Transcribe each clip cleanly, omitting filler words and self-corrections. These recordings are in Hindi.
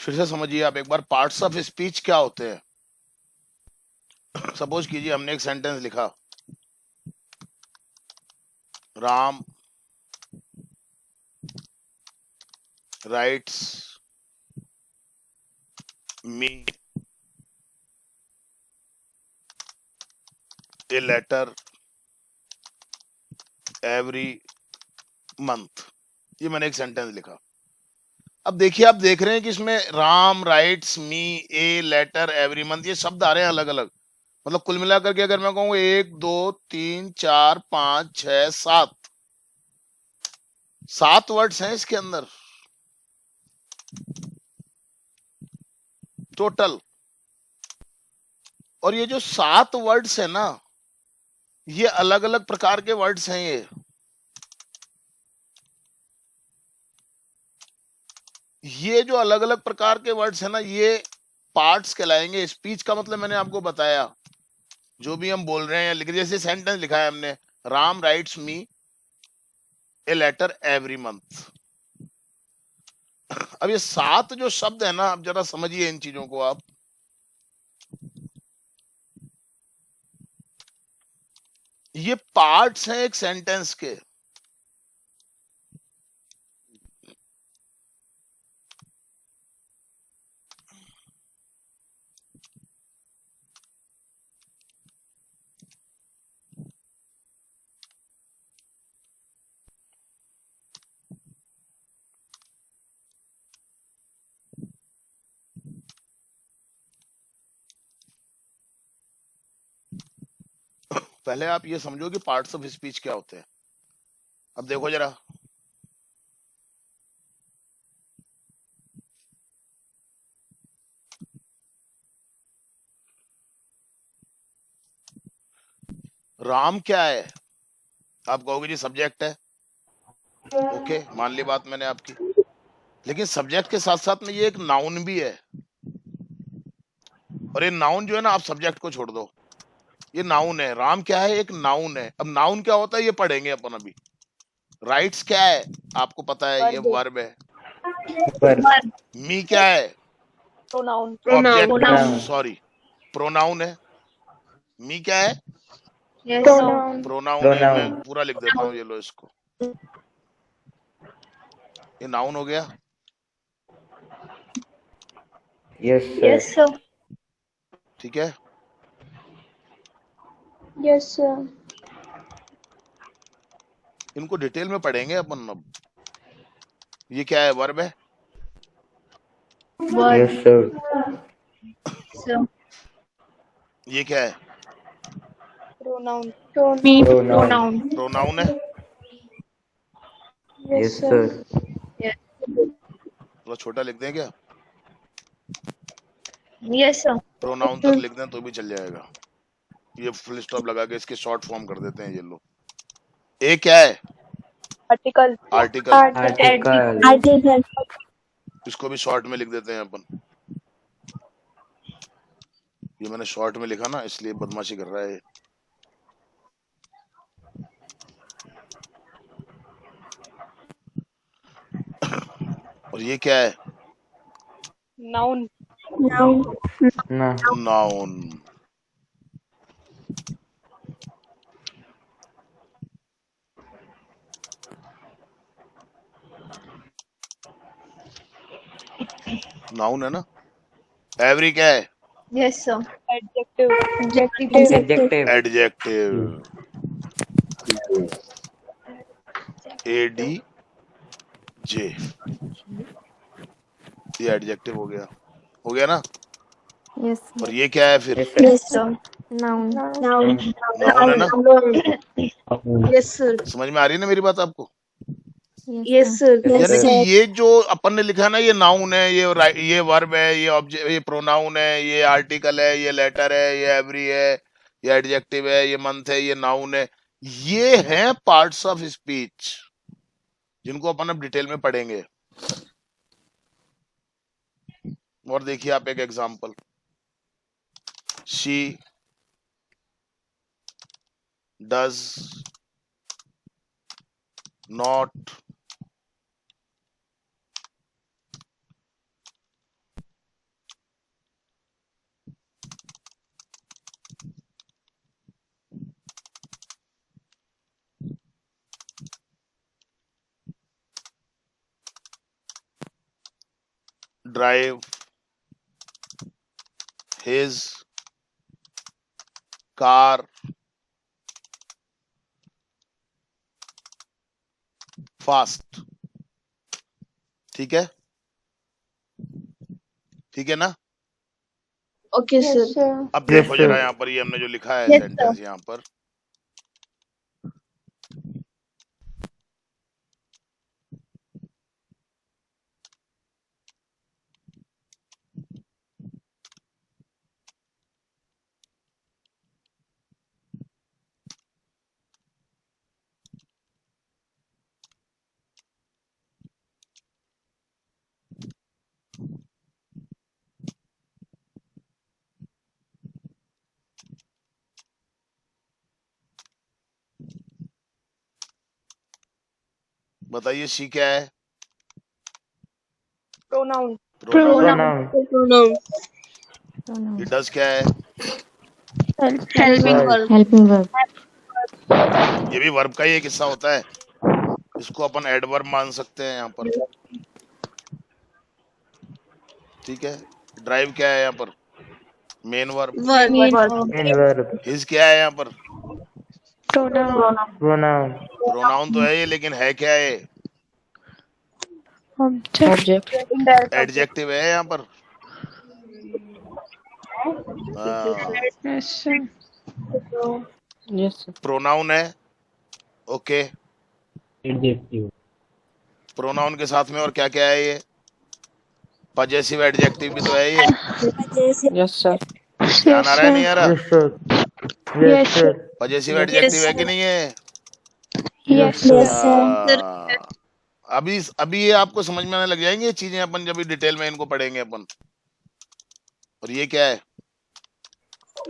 फिर से समझिए आप एक बार, पार्ट्स ऑफ स्पीच क्या होते हैं। सपोज कीजिए हमने एक सेंटेंस लिखा, Ram writes me a letter every month. ये मैंने एक सेंटेंस लिखा। अब देखिए, आप देख रहे हैं कि इसमें Ram writes me a letter every month, ये शब्द आ रहे हैं अलग अलग। मतलब कुल मिलाकर के अगर मैं कहूँ 1 2 3 4 5 6 7, 7 वर्ड्स हैं इसके अंदर टोटल। और ये जो 7 वर्ड्स है ना, ये अलग अलग प्रकार के वर्ड्स हैं। ये जो अलग अलग प्रकार के वर्ड्स है ना, ये पार्ट्स कहलाएंगे। स्पीच का मतलब मैंने आपको बताया, जो भी हम बोल रहे हैं लिख, जैसे सेंटेंस लिखा है हमने, Ram writes me a letter every month. अब ये 7 जो शब्द है ना, आप जरा समझिए इन चीजों को आप। ये पार्ट्स हैं एक सेंटेंस के। पहले आप ये समझो कि पार्ट्स ऑफ स्पीच क्या होते हैं। अब देखो जरा, राम क्या है? आप कहोगे जी सब्जेक्ट है। ओके, मान ली बात मैंने आपकी। लेकिन सब्जेक्ट के साथ साथ में ये एक नाउन भी है। और ये नाउन जो है ना, आप सब्जेक्ट को छोड़ दो, ये नाउन है। राम क्या है? एक नाउन है। अब नाउन क्या होता है ये पढ़ेंगे अपन अभी। राइट्स क्या है? आपको पता है, ये वर्ब है। वर्ब, मी क्या है? प्रोनाउन, ऑब्जेक्ट, सॉरी, प्रोनाउन है। मी क्या है? प्रोनाउन, प्रोनाउन है। मैं पूरा लिख देता हूँ, ये लो इसको। ये नाउन हो गया। यस सर, ठीक है। यस सर, इनको डिटेल में पढ़ेंगे अपन अब। ये क्या है? वर्ब है। यस सर, ये क्या है? प्रोनाउन, प्रोनाउन है। यस सर, थोड़ा छोटा लिख दें क्या? यस सर, प्रोनाउन तक लिख दें तो भी चल जाएगा। ये फुल स्टॉप लगा के इसके शॉर्ट फॉर्म कर देते हैं, ये लो। ए क्या है? Article, article. इसको भी शॉर्ट में लिख देते हैं अपन। ये मैंने शॉर्ट में लिखा ना, इसलिए बदमाशी कर रहा है ये। और ये क्या है? Noun, noun. नाउन है ना। एवरी क्या है? Yes sir, adjective, adjective. A D J, ये एडजेक्टिव हो गया। हो गया ना। यस और ये क्या है फिर? नाउन नाउन है ना। यस सर, समझ में आ रही है ना मेरी बात आपको? यस सर, यानी कि ये जो अपन ने लिखा है ना, ये नाउन है, ये वर्ब है, ये ऑब्जेक्ट, ये प्रोनाउन है, ये आर्टिकल है, ये लेटर है, ये एवरी है, ये एडजेक्टिव है, ये मंथ है, ये नाउन है। ये हैं पार्ट्स ऑफ स्पीच, जिनको अपन अब डिटेल में पढ़ेंगे। और देखिए आप एक example, she does not drive his car fast। ठीक है, ठीक है ना? Okay, Yes, sir. sir. अब Yes, देखो जरा sir. यहाँ पर ये हमने जो लिखा है Yes, सेंटेंस यहाँ पर, बताइए सी क्या है? Pronoun. प्रोनाउन। Pronoun. Pronoun. ये डज क्या है? Helping Verb. verb. Helping verb. ये भी वर्ब का ही एक हिस्सा होता है, इसको अपन एडवर्ब मान सकते हैं यहाँ पर। ठीक है, ड्राइव क्या है यहाँ पर? Main verb. Verb. Main verb. His क्या है यहाँ पर? Pronoun. Pronoun. प्रोनाउन तो है ये, लेकिन है क्या है? Object. Indirect object. एडजेक्टिव है यहाँ पर। Yes, sir. Yes, sir. Pronoun है, ओके। Adjective. प्रोनाउन के साथ में और क्या क्या है? ये पजेसिव एडजेक्टिव भी तो है ये। Yes, sir. ध्यान आ रहा है नहीं आ रहा? Yes, sir. Yes, sir. Possessive adjective है कि नहीं है? Yes, हाँ। अभी ये आपको समझ में आने लग जाएंगे ये चीजें, अपन जब डिटेल में इनको पढ़ेंगे अपन। और ये क्या है?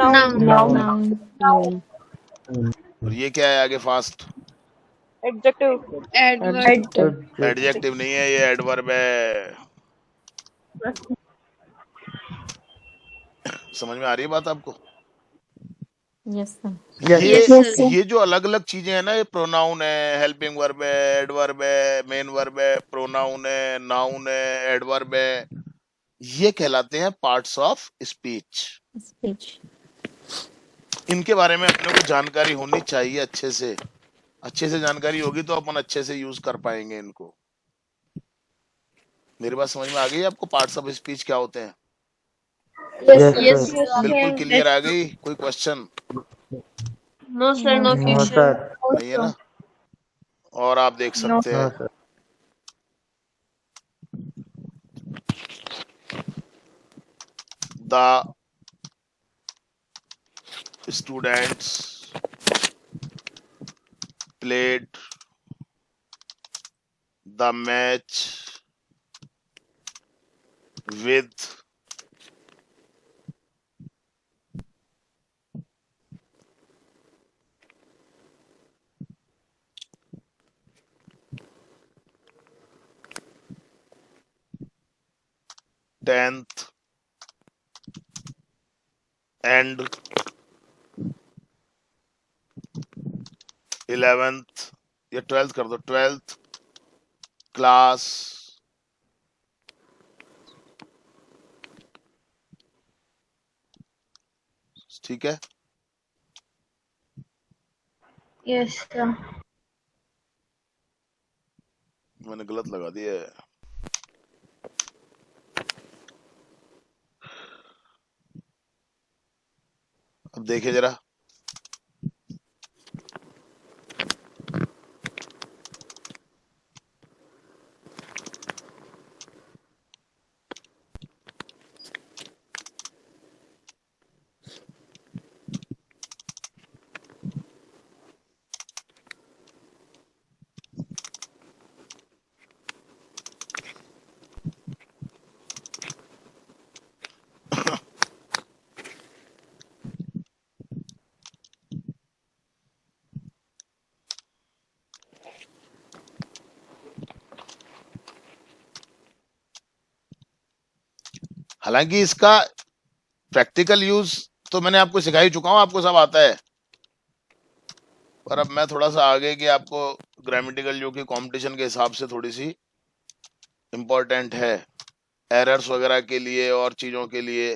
Noun. Noun. और ये क्या है आगे? Fast Adjective. Adverb. एडजेक्टिव नहीं है, ये एडवर्ब है। समझ में आ रही है बात आपको? Yes, sir. ये जो अलग अलग चीजें हैं ना, ये प्रोनाउन है, हेल्पिंग वर्ब है, एडवर्ब है, मेन वर्ब है, प्रोनाउन है, नाउन है, एडवर्ब है, ये कहलाते हैं पार्ट्स ऑफ स्पीच। Speech. इनके बारे में अपने को जानकारी होनी चाहिए अच्छे से जानकारी होगी तो अपन अच्छे से यूज कर पाएंगे इनको। मेरी बात समझ में आ गई आपको? पार्ट्स ऑफ स्पीच क्या होते हैं? Yes, sir. बिल्कुल क्लियर आ गई? कोई question? No, sir. No No, question. sir. नहीं है ना? और आप देख सकते No, हैं sir. the students played the match with tenth and 11th या 12th कर दो, 12th क्लास ठीक है। Yes, sir. मैंने गलत लगा दिया है। अब देखिए जरा, हालांकि इसका प्रैक्टिकल यूज तो मैंने आपको सिखा ही चुका हूं, आपको सब आता है, पर अब मैं थोड़ा सा आगे कि आपको ग्रामेटिकल जो कि कंपटीशन के हिसाब से थोड़ी सी इम्पोर्टेंट है, एरर्स वगैरह के लिए और चीजों के लिए।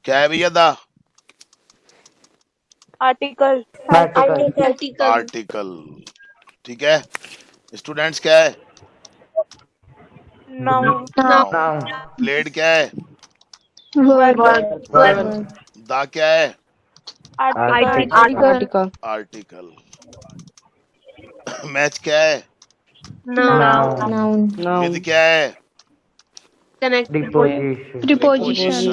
क्या है भैया दा? Article Article. आर्टिकल। ठीक है स्टूडेंट्स, क्या है? Noun Noun. प्लेड क्या है? Verb Verb. दा क्या है? Article article. मैच क्या है? Noun Noun. Noun. विद क्या है? Preposition. प्रीपोजिशन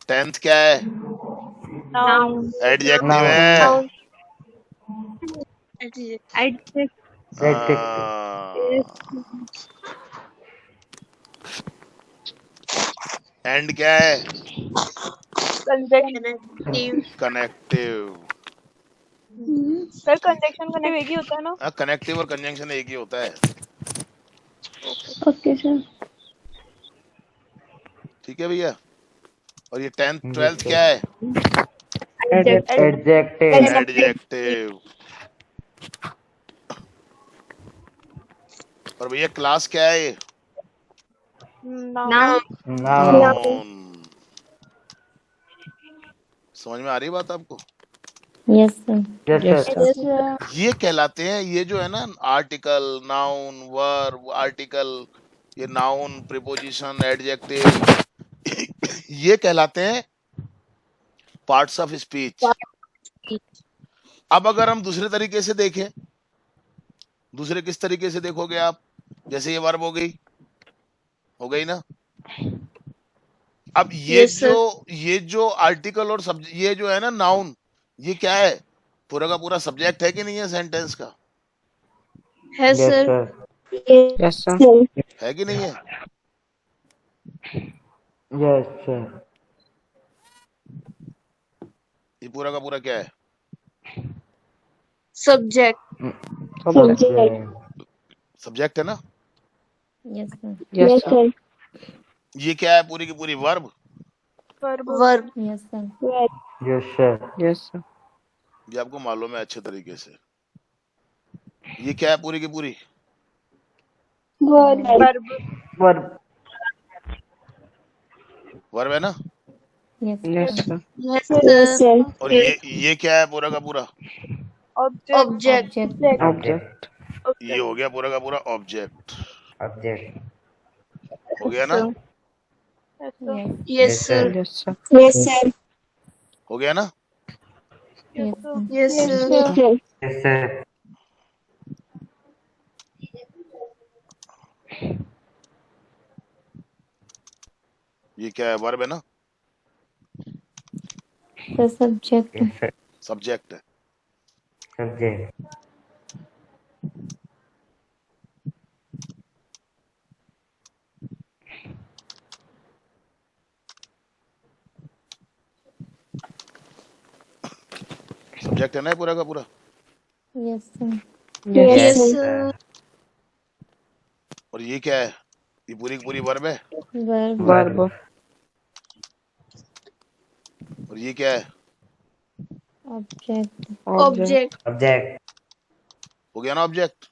टेंथ क्या है? Noun adjective Noun. है। Adjective. एंड क्या है? Conjunctive connective. Sir conjunction connective एक ही होता है ना? कनेक्टिव और कंजंक्शन एक ही होता है। ओके सर ठीक है भैया। और ये 10th Yes, 12th sir. क्या है? Adjective. एडजेक्टिव। और भैया क्लास क्या है? ये नाउन Noun. समझ में आ रही है बात आपको? Yes, sir. Yes, sir. ये कहलाते हैं, ये जो है ना आर्टिकल, नाउन, वर्ब, आर्टिकल, ये नाउन, प्रीपोजिशन, एडजेक्टिव, ये कहलाते हैं पार्ट्स ऑफ स्पीच। अब अगर हम दूसरे तरीके से देखें, दूसरे किस तरीके से देखोगे आप? जैसे ये वर्ब हो गई ना। अब ये जो आर्टिकल और ये जो है ना नाउन, ये क्या है? पूरा का पूरा सब्जेक्ट है कि नहीं है सेंटेंस का? है Yes, sir sir. Yes, sir. है कि नहीं है? Yes, sir. ये पूरा का पूरा क्या है? Subject Subject. सब्जेक्ट है ना। Yes, sir. Yes, sir. ये क्या है? पूरी की पूरी verb. Verb Yes, sir. Yes, sir. Yes, sir. ये आपको मालूम है अच्छे तरीके से। ये क्या है? पूरी की पूरी वर्ब Verb. वर्ब है ना। Yes, Yes, sir. Yes sir और ये क्या है? पूरा का पूरा ऑब्जेक्ट Object. Object. ये हो गया पूरा का पूरा ऑब्जेक्ट। Object. हो गया ना? Yes. Yes sir Yes, sir. हो गया ना? Yes, sir. Yes sir Yes, sir. ये क्या है? वर्ब है ना। The subject. Yes, sir. Subject है। Subject. सब्जेक्ट है ना ये पूरा का पूरा। Yes, sir. Yes sir. Sir और ये क्या है? ये पूरी की पूरी वर्ब है। Verb. Verb. और ये क्या है? Object. Object Object. हो गया ना object.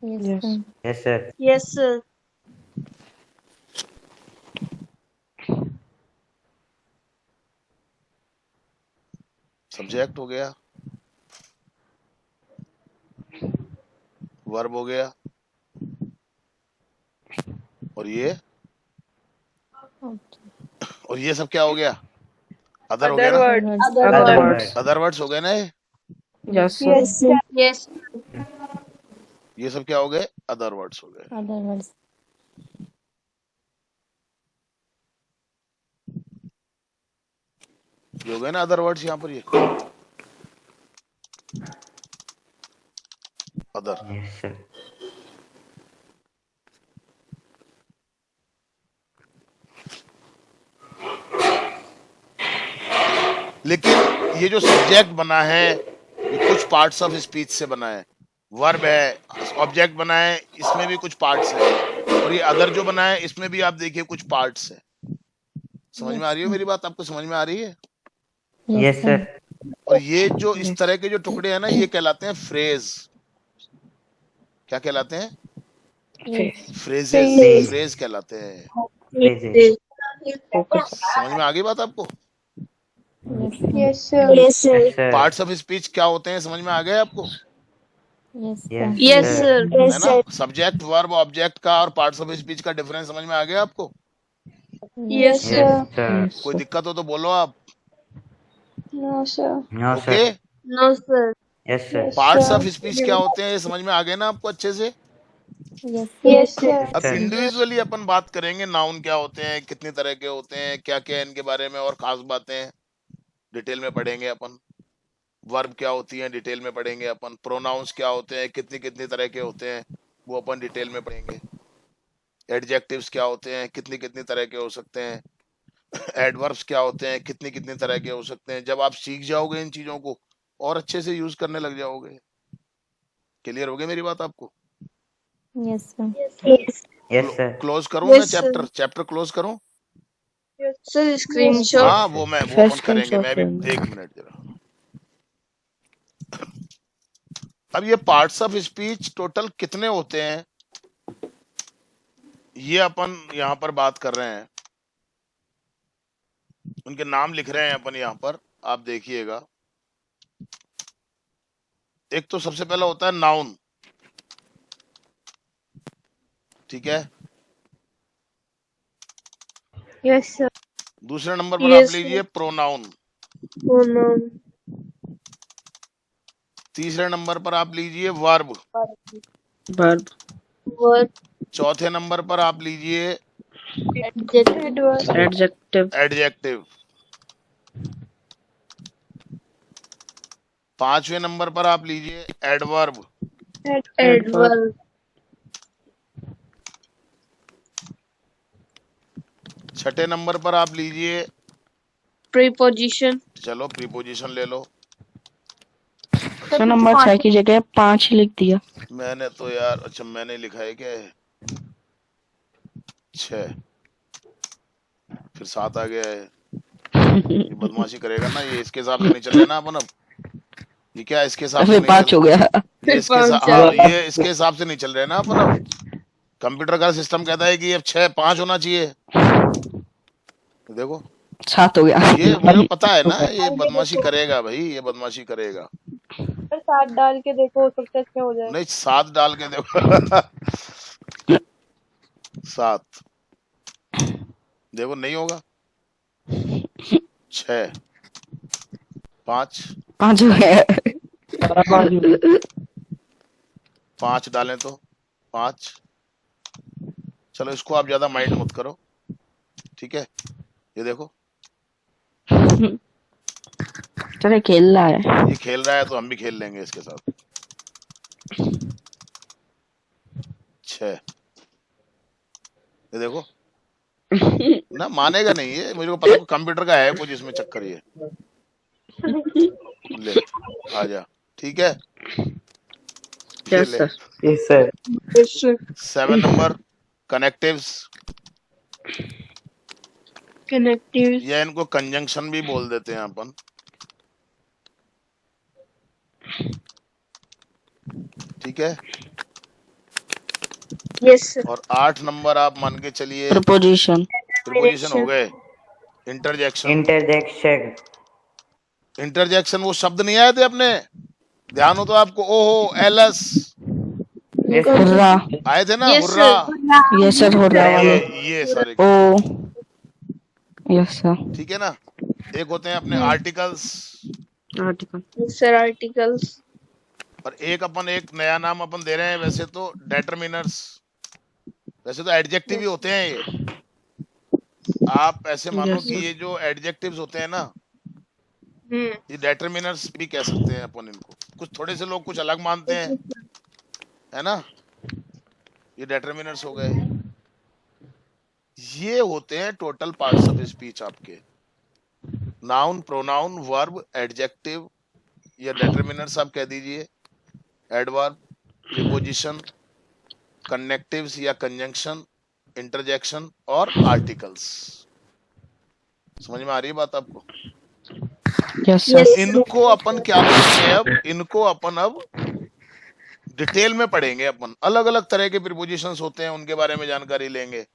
Yes, Yes. sir. Yes, sir. Yes sir subject हो गया, वर्ब हो गया, और ये सब क्या हो गया? अदर हो गया ना। Words. Other words. Other words हो गए ना ये। Yes, sir. यस ये सब क्या हो गए? अदर वर्ड्स हो गए। Other words. ये हो गए ना अदर वर्ड्स यहाँ पर। ये अदर। Yes, sir. लेकिन ये जो सब्जेक्ट बना है ये कुछ पार्ट्स ऑफ स्पीच से बना है। वर्ब है, ऑब्जेक्ट बना है, इसमें भी कुछ पार्ट्स है। और ये अदर जो बना है इसमें भी आप देखिए कुछ पार्ट्स है। समझ में आ रही है मेरी बात? आपको समझ में आ रही है? Yes, sir. और ये जो इस तरह के जो टुकड़े हैं ना, ये कहलाते हैं फ्रेज। क्या कहलाते हैं? फ्रेजेस। Phrase. फ्रेज कहलाते हैं। Phrases. समझ में आ गई बात आपको? Yes, sir. Yes, sir. Yes, sir. Parts of speech क्या होते हैं, समझ में आ गए आपको? Yes, Yes, Yes, sir. sir. है Yes, ना? sir. सब्जेक्ट, वर्ब, ऑब्जेक्ट का और पार्ट्स ऑफ स्पीच का डिफरेंस समझ में आ गया आपको? Yes, sir. Yes, sir. कोई दिक्कत हो तो बोलो आप। No, sir. No, okay? sir. No, sir. Yes, sir. Yes, parts sir. Of speech क्या होते हैं, ये समझ में आ गए ना आपको अच्छे से? Yes, Yes, sir. अब Sir. इंडिविजुअली अपन बात करेंगे, नाउन क्या होते हैं, कितने तरह के होते हैं, क्या क्या है इनके बारे में, और खास बातें डिटेल में पढ़ेंगे अपन। वर्ब क्या होती है डिटेल में पढ़ेंगे अपन। प्रोनाउंस क्या होते हैं, कितनी कितनी तरह के होते हैं, वो अपन डिटेल में पढ़ेंगे। एडजेक्टिव्स क्या होते हैं, कितनी कितनी तरह के हो सकते हैं। एडवर्ब्स क्या होते हैं, कितनी कितनी तरह के हो सकते हैं। जब आप सीख जाओगे इन चीजों को और अच्छे से यूज करने लग जाओगे। क्लियर हो गई मेरी बात आपको? yes, sir. Yes. Yes, sir. Close करूं मैं? Yes, sir. चैप्टर क्लोज करूं? Sir, screenshot. हाँ वो अपन करेंगे। मैं भी एक मिनट जरा। अब ये पार्ट्स ऑफ स्पीच टोटल कितने होते हैं, ये अपन यहाँ पर बात कर रहे हैं। उनके नाम लिख रहे हैं अपन यहाँ पर, आप देखिएगा। एक तो सबसे पहला होता है नाउन, ठीक है? Yes, sir. दूसरे नंबर पर Yes, आप लीजिए प्रोनाउन। Pronoun. तीसरे नंबर पर आप लीजिए वर्ब। Verb. Verb. चौथे नंबर पर आप लीजिए Adjective. Adjective. एडजेक्टिव। पांचवें नंबर पर आप लीजिए एडवर्ब। Adverb. छठे नंबर पर आप लीजिए, Preposition. चलो प्रीपोजिशन ले लो। सर नंबर 6 की जगह 5 लिख दिया। मैंने तो यार, अच्छा मैंने लिखा है क्या है 6, फिर 7 आ गया है। ये बदमाशी करेगा ना ये, इसके हिसाब से नहीं चल रहे ना अपन। अब ये क्या इसके हिसाब से फिर नहीं 5 चल, हो गया। ये इसके हाँ, ये इसके हिसाब से नहीं चल रहे ना अपन। अब कंप्यूटर का सिस्टम कहता है कि अब 6 5 होना चाहिए, तो देखो 7 हो गया। ये मुझे पता है ना, ये बदमाशी करेगा भाई, ये बदमाशी करेगा। सर 7 डाल के देखो, हो सकता है अच्छा हो जाए। नहीं 7 डाल के देखो 7 देखो नहीं होगा। 6 5 5 हो गया। 5 डालें तो 5। चलो इसको आप ज्यादा माइंड मत करो, ठीक है? ये देखो चले खेल रहा है। ये खेल रहा है तो हम भी खेल लेंगे इसके साथ। 6 ये देखो ना, मानेगा नहीं ये, मुझे को पता कंप्यूटर का है कुछ इसमें चक्कर। ये ले आ जा, ठीक है? ये ले। Yes, sir. Yes, sir. 7 number connectives, Connective. या इनको कंजंक्शन भी बोल देते हैं अपन। ठीक है? Yes, sir. और 8 नंबर आप मान के चलिए प्रपोजिशन। प्रीपोजिशन हो गए। Interjection, Interjection. इंटरजेक्शन वो शब्द नहीं आए थे अपने, ध्यान हो तो आपको, ओहो एलएस Yes, sir. हुर्रा। आए थे ना, Yes, hurrah. sir. Yes sir hurrah वाला। ये सारे, ओ यस सर। ठीक है ना? एक होते हैं अपने articles, article. Yes, sir. Articles. और एक अपन एक नया नाम अपन दे रहे हैं वैसे तो डेटरमिनर्स। वैसे तो एडजेक्टिव ही होते हैं ये। आप ऐसे मानो Yes, कि sir. ये जो एडजेक्टिव्स होते हैं ना, Hmm. ये डेटरमिनर्स भी कह सकते हैं अपन इनको। कुछ थोड़े से लोग कुछ अलग मानते हैं, है ना? ये डेटरमिनर्स हो गए। ये होते हैं टोटल पार्ट्स ऑफ स्पीच आपके। नाउन, प्रोनाउन, वर्ब, एडजेक्टिव या डेटरमिनर्स आप कह दीजिए, एडवर्ब, प्रीपोजिशन, कनेक्टिव्स या कंजंक्शन इंटरजेक्शन और आर्टिकल्स। समझ में आ रही है बात आपको? Yes sir. इनको अपन क्या बोलते हैं, अब इनको अपन अब डिटेल में पढ़ेंगे। अपन अलग अलग तरह के प्रीपोजिशंस होते हैं, उनके बारे में जानकारी लेंगे।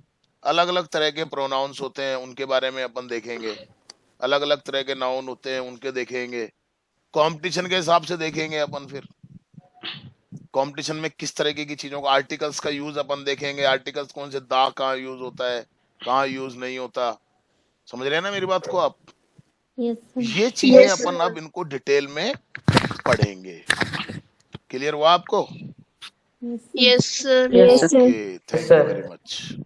अलग अलग तरह के प्रोनाउंस होते हैं, उनके बारे में अपन देखेंगे। अलग अलग तरह के नाउन होते हैं, उनके देखेंगे। कंपटीशन के हिसाब से देखेंगे अपन। फिर कंपटीशन में किस तरीके की चीजों को, आर्टिकल्स का यूज अपन देखेंगे। आर्टिकल्स कौन से, दा कहाँ यूज होता है, कहाँ यूज नहीं होता। समझ रहे हैं ना मेरी बात को आप? Yes, sir. ये चीजें अपन अब इनको डिटेल में पढ़ेंगे। क्लियर हुआ आपको? Yes, sir. Yes, sir. Yes, sir. Okay, thank you sir. Very much.